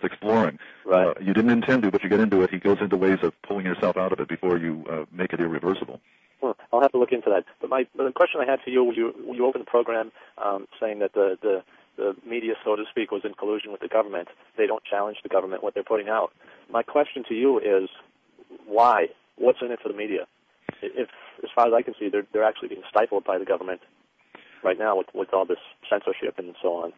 exploring. Right. You didn't intend to, but you get into it. He goes into ways of pulling yourself out of it before you make it irreversible. Well, I'll have to look into that. But the question I had for you, when you opened the program saying that the media, so to speak, was in collusion with the government. They don't challenge the government, what they're putting out. My question to you is, why? What's in it for the media? If, as far as I can see, they're actually being stifled by the government right now with all this censorship and so on.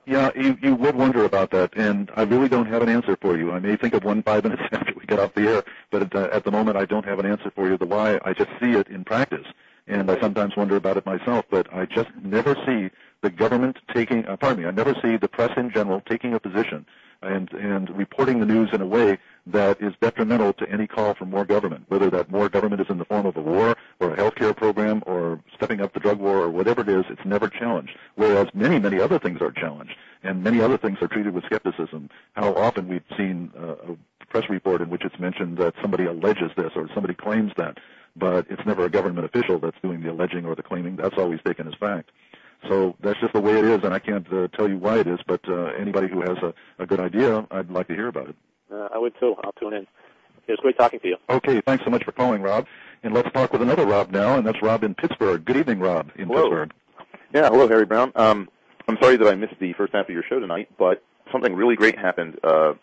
Yeah, you would wonder about that, and I really don't have an answer for you. I may think of one 5 minutes after we get off the air, but at the moment I don't have an answer for you. The why, I just see it in practice, and I sometimes wonder about it myself, but I just never see the government I never see the press in general taking a position and reporting the news in a way that is detrimental to any call for more government, whether that more government is in the form of a war or a health care program or stepping up the drug war or whatever it is. It's never challenged, whereas many, many other things are challenged, and many other things are treated with skepticism. How often we've seen a press report in which it's mentioned that somebody alleges this or somebody claims that, but it's never a government official that's doing the alleging or the claiming. That's always taken as fact. So that's just the way it is, and I can't tell you why it is, but anybody who has a good idea, I'd like to hear about it. I would too. I'll tune in. It was great talking to you. Okay, thanks so much for calling, Rob. And let's talk with another Rob now, and that's Rob in Pittsburgh. Good evening, Rob in Pittsburgh. Yeah, hello, Harry Brown. I'm sorry that I missed the first half of your show tonight, but something really great happened, a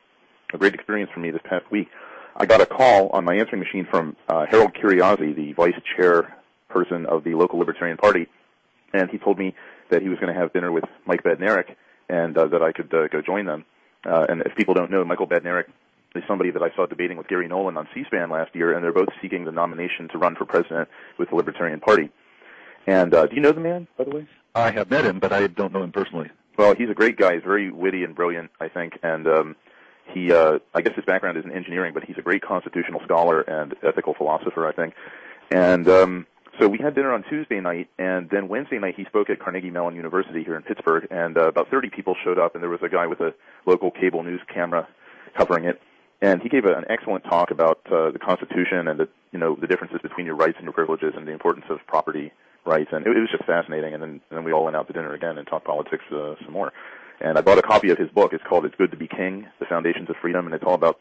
great experience for me this past week. I got a call on my answering machine from Harold Curiozzi, the vice chairperson of the local Libertarian Party, and he told me that he was going to have dinner with Mike Badnarik and that I could go join them. And if people don't know, Michael Badnarik is somebody that I saw debating with Gary Nolan on C-SPAN last year, and they're both seeking the nomination to run for president with the Libertarian Party. And do you know the man, by the way? I have met him, but I don't know him personally. Well, he's a great guy. He's very witty and brilliant, I think, and he, I guess his background is in engineering, but he's a great constitutional scholar and ethical philosopher, I think. And so we had dinner on Tuesday night, and then Wednesday night he spoke at Carnegie Mellon University here in Pittsburgh, and about 30 people showed up, and there was a guy with a local cable news camera covering it, and he gave an excellent talk about the Constitution and the differences between your rights and your privileges and the importance of property rights, and it was just fascinating. And then we all went out to dinner again and talked politics some more. And I bought a copy of his book. It's called "It's Good to Be King: The Foundations of Freedom," and it's all about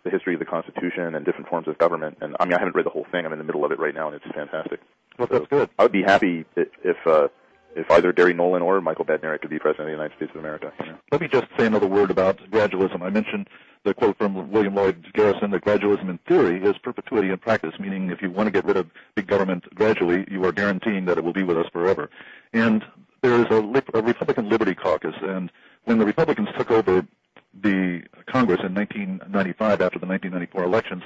the history of the Constitution and different forms of government. And I mean, I haven't read the whole thing. I'm in the middle of it right now, and it's fantastic. Well, that's good. I would be happy if either Gary Nolan or Michael Badnarik could be president of the United States of America. You know? Let me just say another word about gradualism. I mentioned the quote from William Lloyd Garrison that gradualism in theory is perpetuity in practice, meaning if you want to get rid of big government gradually, you are guaranteeing that it will be with us forever. And there is a Republican Liberty Caucus, and when the Republicans took over the Congress in 1995 after the 1994 elections,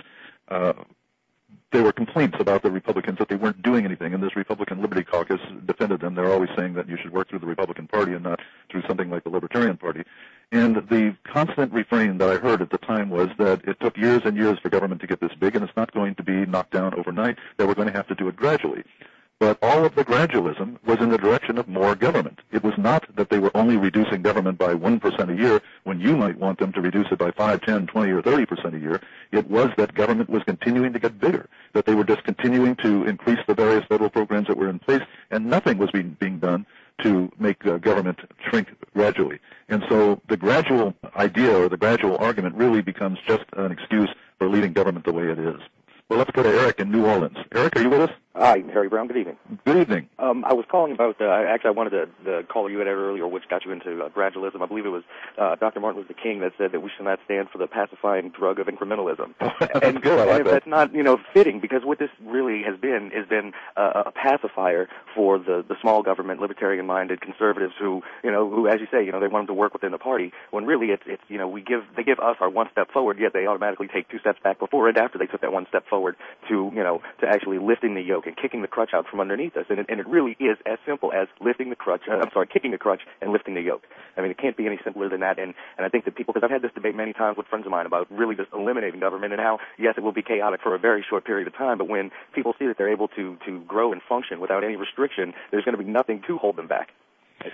there were complaints about the Republicans that they weren't doing anything, and this Republican Liberty Caucus defended them. They're always saying that you should work through the Republican Party and not through something like the Libertarian Party. And the constant refrain that I heard at the time was that it took years and years for government to get this big, and it's not going to be knocked down overnight, that we're going to have to do it gradually. But all of the gradualism was in the direction of more government. It was not that they were only reducing government by 1% a year when you might want them to reduce it by 5, 10, 20, or 30% a year. It was that government was continuing to get bigger, that they were just continuing to increase the various federal programs that were in place, and nothing was being done to make government shrink gradually. And so the gradual idea or the gradual argument really becomes just an excuse for leaving government the way it is. Well, let's go to Eric in New Orleans. Eric, are you with us? Hi, Harry Brown. Good evening. Good evening. I was calling about, actually I wanted to call you had earlier, which got you into gradualism. I believe it was Dr. Martin Luther King that said that we should not stand for the pacifying drug of incrementalism. That's good. I like that. That's not, fitting, because what this really has been a pacifier for the small government, libertarian-minded conservatives who, as you say, they want them to work within the party, when really it's they give us our one step forward, yet they automatically take 2 steps back before and after they took that 1 step forward to actually lifting the yoke and kicking the crutch out from underneath us. And it really is as simple as kicking the crutch and lifting the yoke. I mean, it can't be any simpler than that. And I think that people, because I've had this debate many times with friends of mine about really just eliminating government and how, yes, it will be chaotic for a very short period of time, but when people see that they're able to grow and function without any restriction, there's going to be nothing to hold them back.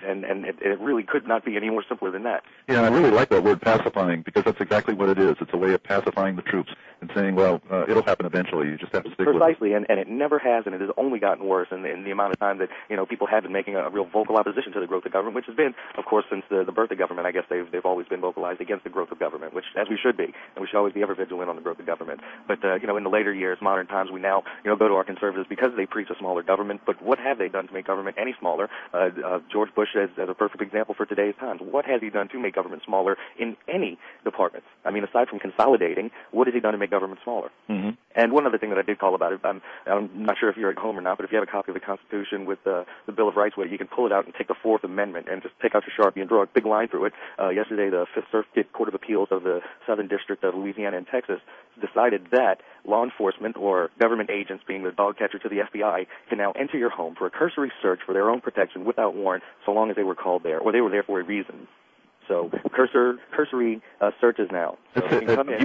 And it really could not be any more simpler than that. Yeah, I really like that word pacifying, because that's exactly what it is. It's a way of pacifying the troops and saying, well, it'll happen eventually. You just have to stick with it. Precisely, and it never has, and it has only gotten worse in the amount of time that, people have been making a real vocal opposition to the growth of government, which has been, of course, since the birth of government. I guess they've always been vocalized against the growth of government, which, as we should be, and we should always be ever vigilant on the growth of government. But, in the later years, modern times, we now, go to our conservatives because they preach a smaller government, but what have they done to make government any smaller? George Bush, as a perfect example for today's times. What has he done to make government smaller in any departments? I mean, aside from consolidating, what has he done to make government smaller? Mm-hmm. And one other thing that I did call about it, I'm not sure if you're at home or not, but if you have a copy of the Constitution with the Bill of Rights with it, you can pull it out and take the Fourth Amendment and just take out your Sharpie and draw a big line through it. Yesterday, the Fifth Circuit Court of Appeals of the Southern District of Louisiana and Texas decided that law enforcement or government agents, being the dog catcher to the FBI, can now enter your home for a cursory search for their own protection without warrant, so long as they were called there, or they were there for a reason. So cursory searches now. So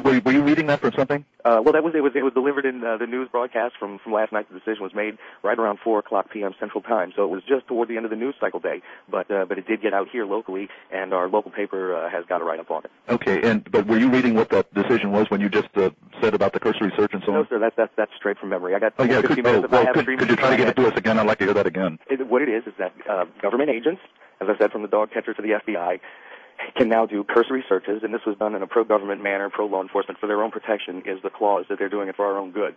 were you reading that from something? Well, it was delivered in the news broadcast from last night. The decision was made right around 4:00 p.m. Central Time, so it was just toward the end of the news cycle day. But it did get out here locally, and our local paper has got a write-up on it. Okay, but were you reading what that decision was when you just said about the cursory search and so on? No, sir, that's straight from memory. I got 50 minutes. Could you try to give it to us again? I'd like to hear that again. What it is that government agents, as I said, from the dog catcher to the FBI, can now do cursory searches, and this was done in a pro-government manner, pro-law enforcement, for their own protection is the clause that they're doing it for our own good.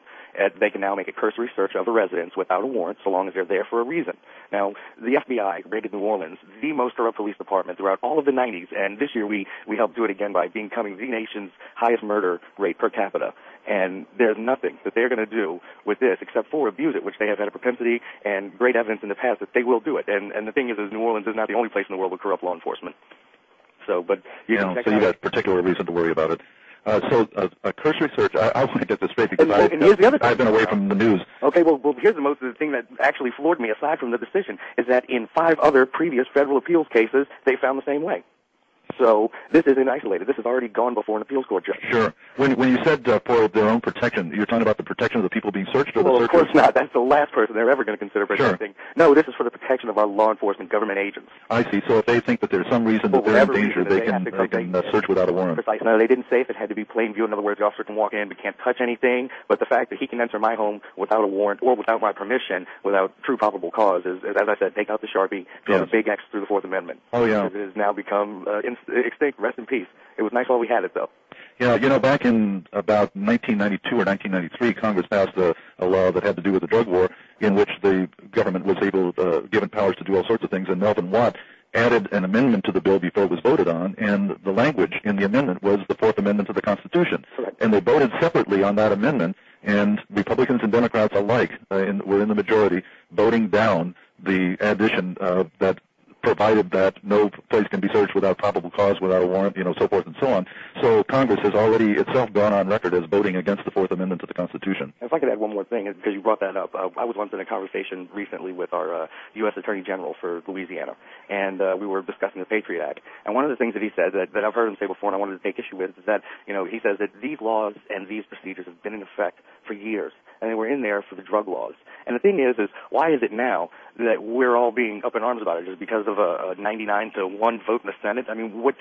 They can now make a cursory search of a residence without a warrant, so long as they're there for a reason. Now, the FBI raided New Orleans, the most thorough police department throughout all of the 90s, and this year we helped do it again by becoming the nation's highest murder rate per capita. And there's nothing that they're going to do with this except for abuse it, which they have had a propensity and great evidence in the past that they will do it. And the thing is New Orleans is not the only place in the world with corrupt law enforcement. So you got particular reason to worry about it. So a cursory search, I want to get this straight because I've been away from the news. Okay, well, here's the thing that actually floored me, aside from the decision, is that in 5 other previous federal appeals cases, they found the same way. So this isn't isolated. This has already gone before an appeals court judge. Sure. When you said for their own protection, you're talking about the protection of the people being searched? Or well, of course not. That's the last person they're ever going to consider protecting. Sure. No, this is for the protection of our law enforcement government agents. I see. So if they think that there's some reason that they're in danger, they can search without a warrant. Precisely. No, they didn't say if it had to be plain view. In other words, the officer can walk in but can't touch anything. But the fact that he can enter my home without a warrant or without my permission, without true probable cause, is, as I said, take out the Sharpie, draw the big X through the Fourth Amendment. Oh, yeah. It has now become extinct. Rest in peace. It was nice while we had it, though. Yeah, back in about 1992 or 1993, Congress passed a law that had to do with the drug war, in which the government was given powers to do all sorts of things, and Melvin Watt added an amendment to the bill before it was voted on, and the language in the amendment was the Fourth Amendment to the Constitution. Correct. And they voted separately on that amendment, and Republicans and Democrats alike were in the majority voting down the addition that provided that no place can be searched without probable cause, without a warrant, so forth and so on. So Congress has already itself gone on record as voting against the Fourth Amendment to the Constitution. If I could add one more thing, because you brought that up, I was once in a conversation recently with our U.S. Attorney General for Louisiana, and we were discussing the Patriot Act. And one of the things that he said that I've heard him say before and I wanted to take issue with is that, he says that these laws and these procedures have been in effect for years. and they were in there for the drug laws. And the thing is why is it now that we're all being up in arms about it? Just because of a 99-1 vote in the Senate? I mean, what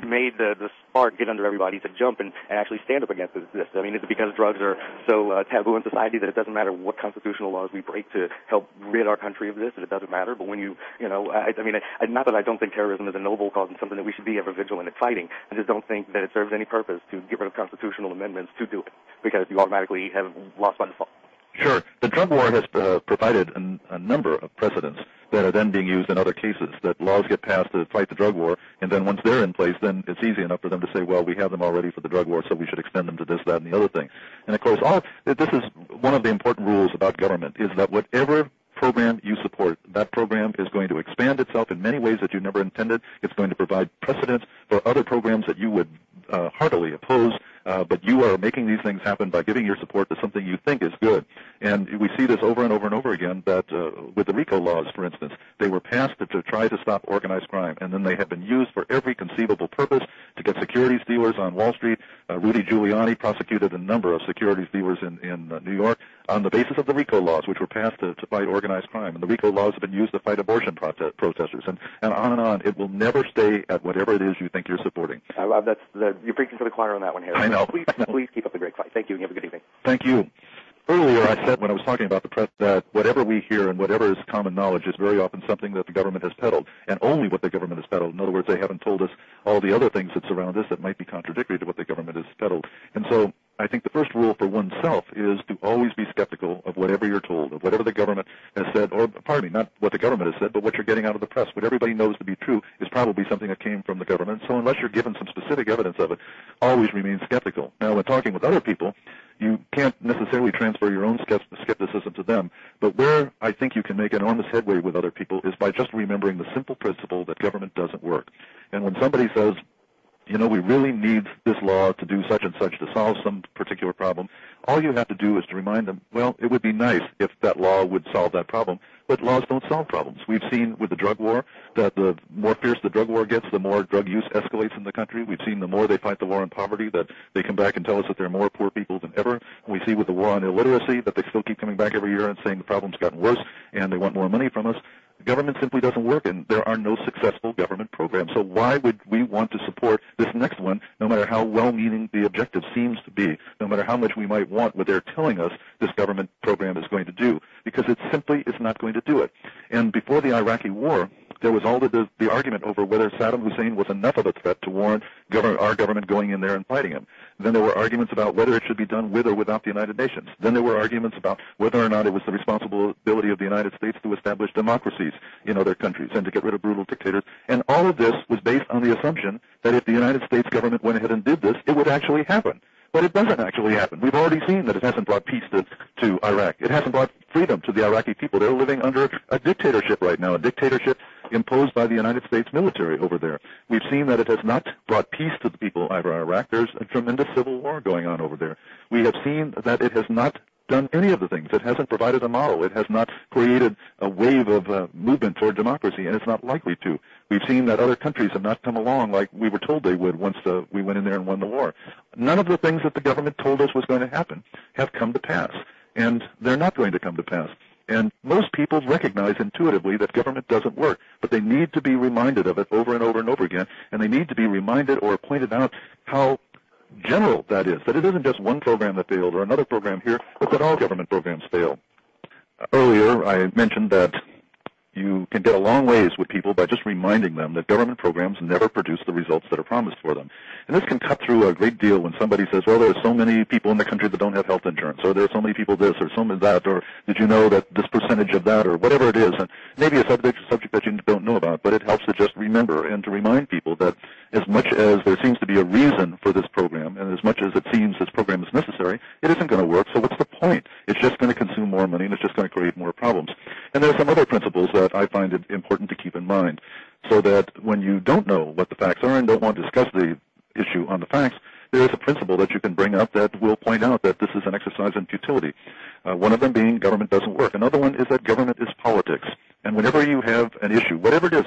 made the spark get under everybody to jump and actually stand up against this? I mean, is it because drugs are so taboo in society that it doesn't matter what constitutional laws we break to help rid our country of this, that it doesn't matter? But when I mean, not that I don't think terrorism is a noble cause and something that we should be ever vigilant at fighting. I just don't think that it serves any purpose to get rid of constitutional amendments to do it, because you automatically have lost by default. Sure. The drug war has provided a number of precedents that are then being used in other cases, that laws get passed to fight the drug war, and then once they're in place, then it's easy enough for them to say, well, we have them already for the drug war, so we should extend them to this, that, and the other thing. And, of course, this is one of the important rules about government, is that whatever program you support, that program is going to expand itself in many ways that you never intended. It's going to provide precedents for other programs that you would heartily oppose, but you are making these things happen by giving your support to something you think is good. And we see this over and over and over again, that with the RICO laws, for instance, they were passed to try to stop organized crime, and then they have been used for every conceivable purpose to get securities dealers on Wall Street. Rudy Giuliani prosecuted a number of securities dealers in New York on the basis of the RICO laws, which were passed to fight organized crime. And the RICO laws have been used to fight abortion protesters, and on and on. It will never stay at whatever it is you think you're supporting. You're preaching to the choir on that one, Harry. I know. Please keep up the great fight. Thank you, and have a good evening. Thank you. Earlier I said, when I was talking about the press, that whatever we hear and whatever is common knowledge is very often something that the government has peddled, and only what the government has peddled. In other words, they haven't told us all the other things that surround us that might be contradictory to what the government has peddled. And so I think the first rule for oneself is to always be skeptical of whatever you're told, of whatever the government has said, or, pardon me, not what the government has said, but what you're getting out of the press. What everybody knows to be true is probably something that came from the government. So unless you're given some specific evidence of it, always remain skeptical. Now, when talking with other people, you can't necessarily transfer your own skepticism to them, but where I think you can make enormous headway with other people is by just remembering the simple principle that government doesn't work. And when somebody says, you know, we really need this law to do such and such to solve some particular problem, all you have to do is to remind them, well, it would be nice if that law would solve that problem, but laws don't solve problems. We've seen with the drug war that the more fierce the drug war gets, the more drug use escalates in the country. We've seen the more they fight the war on poverty, that they come back and tell us that there are more poor people than ever. We see with the war on illiteracy that they still keep coming back every year and saying the problem's gotten worse and they want more money from us. The government simply doesn't work, and there are no successful government programs. So why would we want to support this next one, no matter how well-meaning the objective seems to be, no matter how much we might want what they're telling us this government program is going to do? Because it simply is not going to do it. And before the Iraqi war, there was all the argument over whether Saddam Hussein was enough of a threat to warrant our government going in there and fighting him. Then there were arguments about whether it should be done with or without the United Nations. Then there were arguments about whether or not it was the responsibility of the United States to establish democracies in other countries and to get rid of brutal dictators. And all of this was based on the assumption that if the United States government went ahead and did this, it would actually happen. But it doesn't actually happen. We've already seen that it hasn't brought peace to Iraq. It hasn't brought freedom to the Iraqi people. They're living under a dictatorship right now, a dictatorship imposed by the United States military over there. We've seen that it has not brought peace to the people of Iraq. There's a tremendous civil war going on over there. We have seen that it has not done any of the things. It hasn't provided a model. It has not created a wave of movement toward democracy, and it's not likely to. We've seen that other countries have not come along like we were told they would once we went in there and won the war. None of the things that the government told us was going to happen have come to pass, and they're not going to come to pass. And most people recognize intuitively that government doesn't work, but they need to be reminded of it over and over and over again, and they need to be reminded or pointed out how general that is, that it isn't just one program that failed or another program here, but that all government programs fail. Earlier, I mentioned that you can get a long ways with people by just reminding them that government programs never produce the results that are promised for them. And this can cut through a great deal when somebody says, well, there are so many people in the country that don't have health insurance, or there are so many people this, or so many that, or did you know that this percentage of that, or whatever it is. And maybe a subject that you don't know about, but it helps to just remember and to remind people that as much as there seems to be a reason for this program, and as much as it seems this program is necessary, it isn't going to work, so what's the point? It's just going to consume more money, and it's just going to create more problems. And there are some other principles that I find it important to keep in mind, so that when you don't know what the facts are and don't want to discuss the issue on the facts, there is a principle that you can bring up that will point out that this is an exercise in futility. One of them being government doesn't work. Another one is that government is politics. And whenever you have an issue, whatever it is,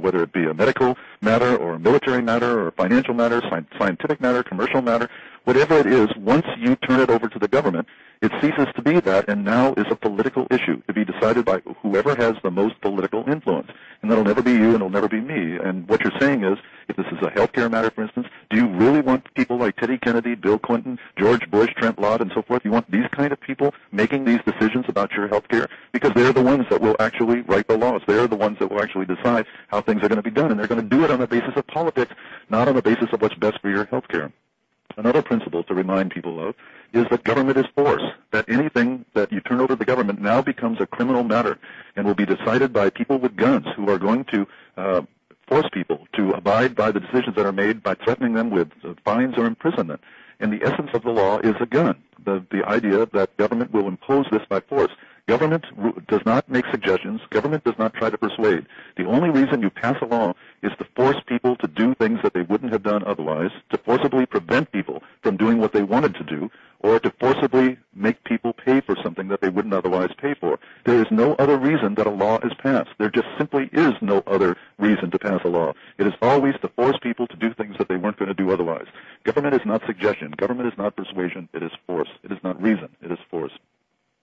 whether it be a medical matter or a military matter or a financial matter, scientific matter, commercial matter, whatever it is, once you turn it over to the government, It ceases to be that, and now is a political issue to be decided by whoever has the most political influence. And that'll never be you, and it'll never be me. And what you're saying is, if this is a healthcare matter, for instance, do you really want people like Teddy Kennedy, Bill Clinton, George Bush, Trent Lott, and so forth? You want these kind of people making these decisions about your healthcare? Because they're the ones that will actually write the laws. They're the ones that will actually decide how things are going to be done, and they're going to do it on the basis of politics, not on the basis of what's best for your healthcare. Another principle to remind people of is that government is force, that anything that you turn over to the government now becomes a criminal matter and will be decided by people with guns who are going to force people to abide by the decisions that are made by threatening them with fines or imprisonment. And the essence of the law is a gun, the idea that government will impose this by force. Government does not make suggestions. Government does not try to persuade. The only reason you pass a law is to force people to do things that they wouldn't have done otherwise, to forcibly prevent people from doing what they wanted to do, or to forcibly make people pay for something that they wouldn't otherwise pay for. There is no other reason that a law is passed. There just simply is no other reason to pass a law. It is always to force people to do things that they weren't going to do otherwise. Government is not suggestion. Government is not persuasion. It is force. It is not reason. It is force.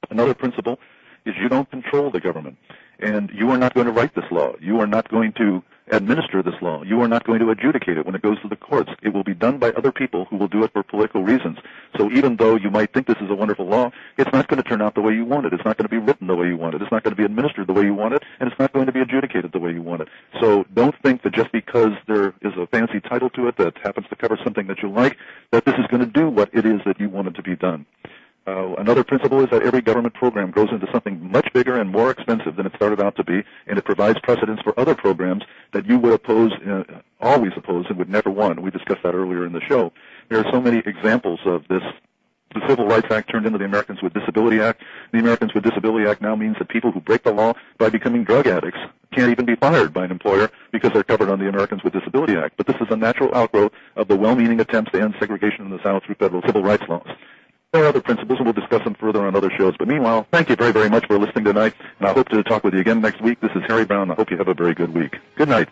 Another principle is you don't control the government, and you are not going to write this law. You are not going to administer this law. You are not going to adjudicate it when it goes to the courts. It will be done by other people who will do it for political reasons. So even though you might think this is a wonderful law, it's not going to turn out the way you want it. It's not going to be written the way you want it. It's not going to be administered the way you want it, and it's not going to be adjudicated the way you want it. So don't think that just because there is a fancy title to it that happens to cover something that you like, that this is going to do what it is that you want it to be done. Another principle is that every government program grows into something much bigger and more expensive than it started out to be, and it provides precedents for other programs that you would always oppose, and would never want. We discussed that earlier in the show. There are so many examples of this. The Civil Rights Act turned into the Americans with Disability Act. The Americans with Disability Act now means that people who break the law by becoming drug addicts can't even be fired by an employer because they're covered on the Americans with Disability Act. But this is a natural outgrowth of the well-meaning attempts to end segregation in the South through federal civil rights laws. There are other principles, and we'll discuss them further on other shows. But meanwhile, thank you very, very much for listening tonight, and I hope to talk with you again next week. This is Harry Brown. I hope you have a very good week. Good night.